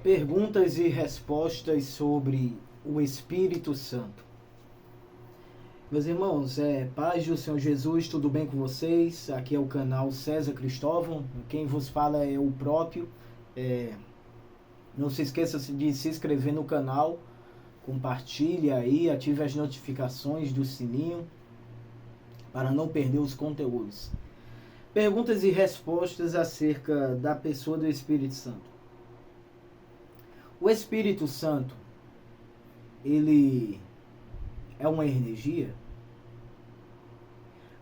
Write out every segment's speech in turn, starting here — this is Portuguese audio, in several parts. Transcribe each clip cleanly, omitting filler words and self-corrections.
Perguntas e respostas sobre o Espírito Santo. Meus irmãos, paz do Senhor Jesus, tudo bem com vocês? Aqui é o canal César Cristóvão, quem vos fala é o próprio. Não se esqueça de se inscrever no canal, compartilhe aí, ative as notificações do sininho para não perder os conteúdos. Perguntas e respostas acerca da pessoa do Espírito Santo. O Espírito Santo, ele é uma energia?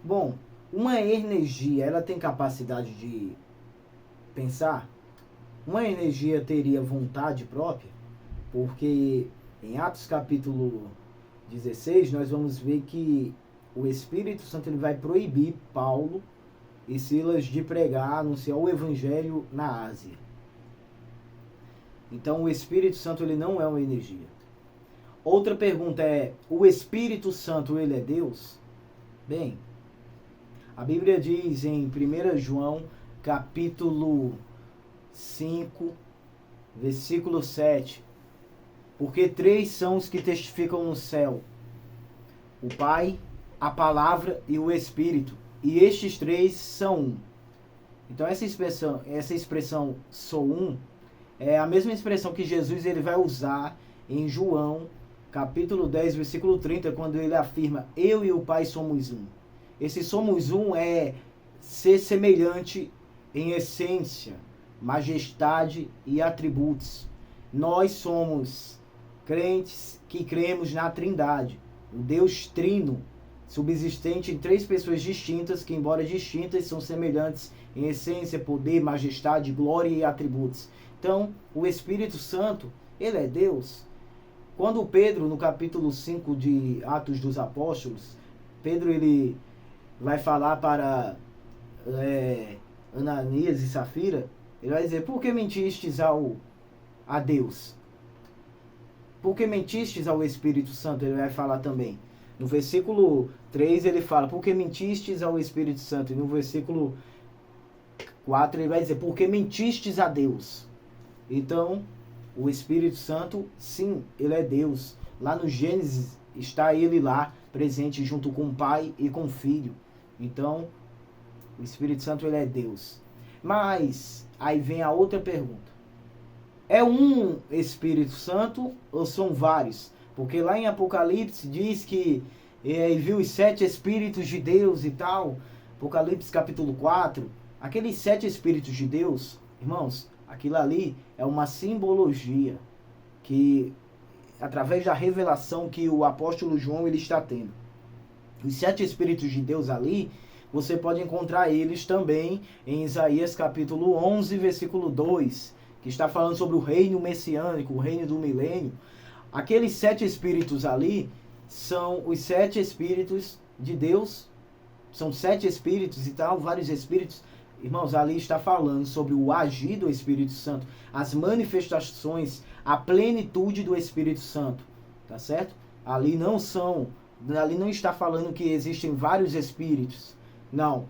Bom, uma energia, ela tem capacidade de pensar? Uma energia teria vontade própria? Porque em Atos capítulo 16, nós vamos ver que o Espírito Santo ele vai proibir Paulo e Silas de pregar, anunciar o Evangelho na Ásia. Então o Espírito Santo ele não é uma energia. Outra pergunta é, o Espírito Santo ele é Deus? Bem, a Bíblia diz em 1 João capítulo 5, versículo 7, porque três são os que testificam no céu, o Pai, a Palavra e o Espírito, e estes três são um. Então essa expressão sou um, é a mesma expressão que Jesus ele vai usar em João, capítulo 10, versículo 30, quando ele afirma, eu e o Pai somos um. Esse somos um é ser semelhante em essência, majestade e atributos. Nós somos crentes que cremos na Trindade, o Deus Trino, subsistente em três pessoas distintas, que embora distintas, são semelhantes em essência, poder, majestade, glória e atributos. Então, o Espírito Santo, ele é Deus. Quando Pedro, no capítulo 5 de Atos dos Apóstolos, Pedro ele vai falar para Ananias e Safira, ele vai dizer, por que mentistes a Deus? Por que mentistes ao Espírito Santo? Ele vai falar também. No versículo 3 ele fala, por que mentistes ao Espírito Santo? E no versículo 4 ele vai dizer, por que mentistes a Deus? Então, o Espírito Santo, sim, ele é Deus. Lá no Gênesis está ele lá, presente junto com o Pai e com o Filho. Então, o Espírito Santo, ele é Deus. Mas, aí vem a outra pergunta. É um Espírito Santo ou são vários? Porque lá em Apocalipse diz que viu os 7 Espíritos de Deus e tal. Apocalipse capítulo 4. Aqueles 7 Espíritos de Deus, irmãos, aquilo ali é uma simbologia que, através da revelação que o apóstolo João ele está tendo. Os 7 Espíritos de Deus ali, você pode encontrar eles também em Isaías capítulo 11, versículo 2, que está falando sobre o reino messiânico, o reino do milênio. Aqueles 7 Espíritos ali são os 7 Espíritos de Deus, são 7 Espíritos e tal, vários Espíritos. Irmãos, ali está falando sobre o agir do Espírito Santo, as manifestações, a plenitude do Espírito Santo, tá certo? Ali não está falando que existem vários Espíritos, não,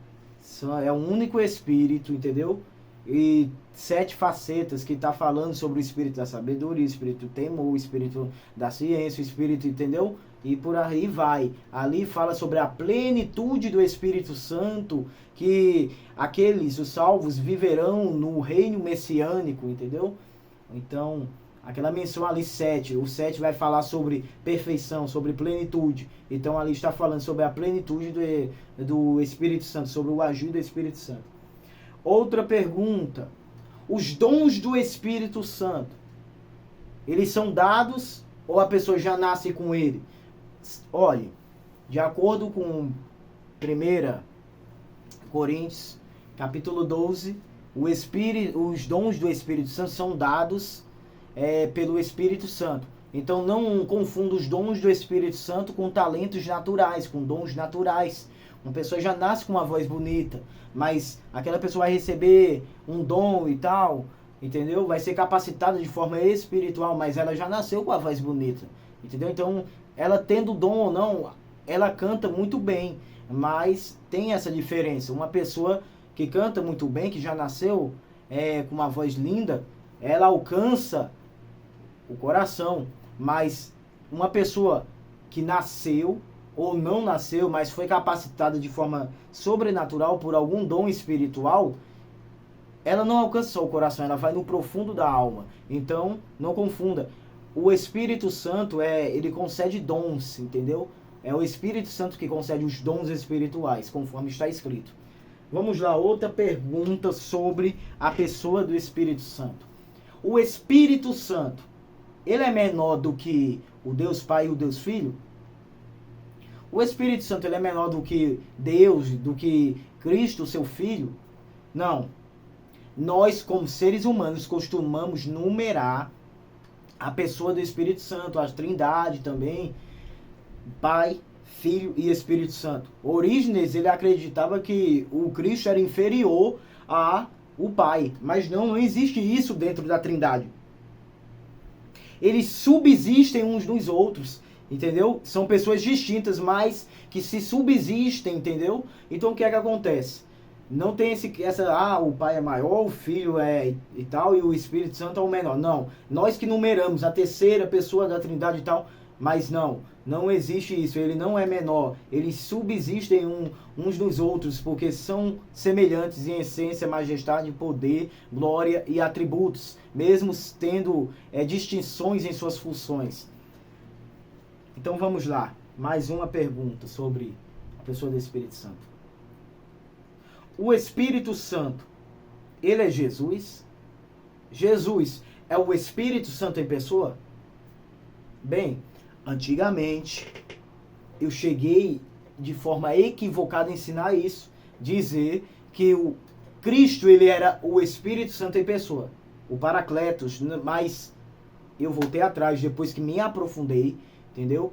é um único Espírito, entendeu? E 7 facetas que está falando sobre o Espírito da sabedoria, o Espírito do temor, o Espírito da ciência, o Espírito, entendeu? E por aí vai. Ali fala sobre a plenitude do Espírito Santo, que os salvos, viverão no reino messiânico, entendeu? Então, aquela menção ali 7, o 7 vai falar sobre perfeição, sobre plenitude. Então, ali está falando sobre a plenitude do Espírito Santo, sobre o agir do Espírito Santo. Outra pergunta, os dons do Espírito Santo, eles são dados ou a pessoa já nasce com ele? Olha, de acordo com 1 Coríntios, capítulo 12, os dons do Espírito Santo são dados pelo Espírito Santo. Então não confunda os dons do Espírito Santo com talentos naturais, com dons naturais. Uma pessoa já nasce com uma voz bonita, mas aquela pessoa vai receber um dom e tal, entendeu? Vai ser capacitada de forma espiritual, mas ela já nasceu com a voz bonita, entendeu? Então, ela tendo dom ou não, ela canta muito bem, mas tem essa diferença. Uma pessoa que canta muito bem, que já nasceu com uma voz linda, ela alcança o coração. Mas uma pessoa que nasceu ou não nasceu, mas foi capacitada de forma sobrenatural por algum dom espiritual, ela não alcança só o coração, ela vai no profundo da alma. Então, não confunda. O Espírito Santo, ele concede dons, entendeu? É o Espírito Santo que concede os dons espirituais, conforme está escrito. Vamos lá, outra pergunta sobre a pessoa do Espírito Santo. O Espírito Santo, ele é menor do que o Deus Pai e o Deus Filho? O Espírito Santo, ele é menor do que Deus, do que Cristo, seu Filho? Não. Nós, como seres humanos, costumamos numerar a pessoa do Espírito Santo, a Trindade também, Pai, Filho e Espírito Santo. Orígenes, ele acreditava que o Cristo era inferior ao Pai, mas não existe isso dentro da Trindade. Eles subsistem uns nos outros, entendeu? São pessoas distintas, mas que se subsistem, entendeu? Então o que é que acontece? Não tem o Pai é maior, o Filho é e tal, e o Espírito Santo é o menor. Não, nós que numeramos a terceira pessoa da Trindade e tal, mas não existe isso, ele não é menor, eles subsistem uns nos outros, porque são semelhantes em essência, majestade, poder, glória e atributos, mesmo tendo distinções em suas funções. Então vamos lá, mais uma pergunta sobre a pessoa do Espírito Santo. O Espírito Santo, ele é Jesus? Jesus é o Espírito Santo em pessoa? Bem, antigamente eu cheguei de forma equivocada a ensinar isso, dizer que o Cristo, ele era o Espírito Santo em pessoa, o Paracletos, mas eu voltei atrás depois que me aprofundei, entendeu?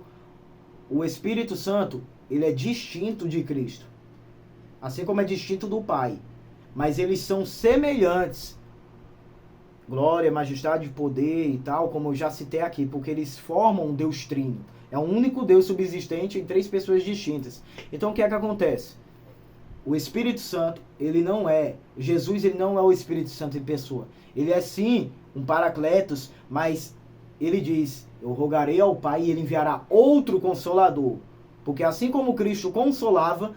O Espírito Santo, ele é distinto de Cristo, assim como é distinto do Pai, mas eles são semelhantes. Glória, majestade, poder e tal, como eu já citei aqui, porque eles formam um Deus trino. É um único Deus subsistente em três pessoas distintas. Então o que é que acontece? O Espírito Santo, ele não é, Jesus, ele não é o Espírito Santo em pessoa. Ele é sim um Paracletos, mas ele diz, eu rogarei ao Pai e ele enviará outro Consolador. Porque assim como Cristo consolava,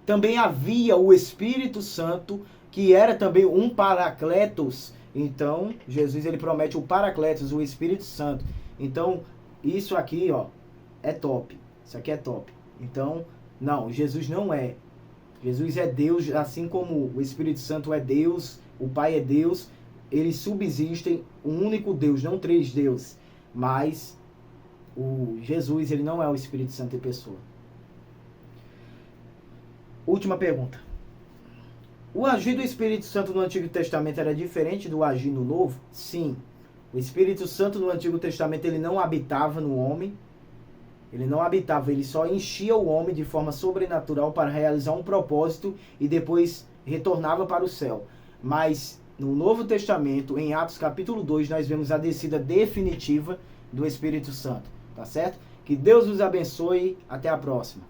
também havia o Espírito Santo, que era também um Paracletos. Então, Jesus, ele promete o Paracletos, o Espírito Santo. Então, isso aqui, é top. Isso aqui é top. Então, não, Jesus não é. Jesus é Deus, assim como o Espírito Santo é Deus, o Pai é Deus. Eles subsistem um único Deus, não três deuses. Mas o Jesus, ele não é o Espírito Santo em pessoa. Última pergunta. O agir do Espírito Santo no Antigo Testamento era diferente do agir no Novo? Sim. O Espírito Santo no Antigo Testamento, ele não habitava no homem. Ele não habitava, ele só enchia o homem de forma sobrenatural para realizar um propósito e depois retornava para o céu. Mas no Novo Testamento, em Atos capítulo 2, nós vemos a descida definitiva do Espírito Santo. Tá certo? Que Deus nos abençoe. Até a próxima.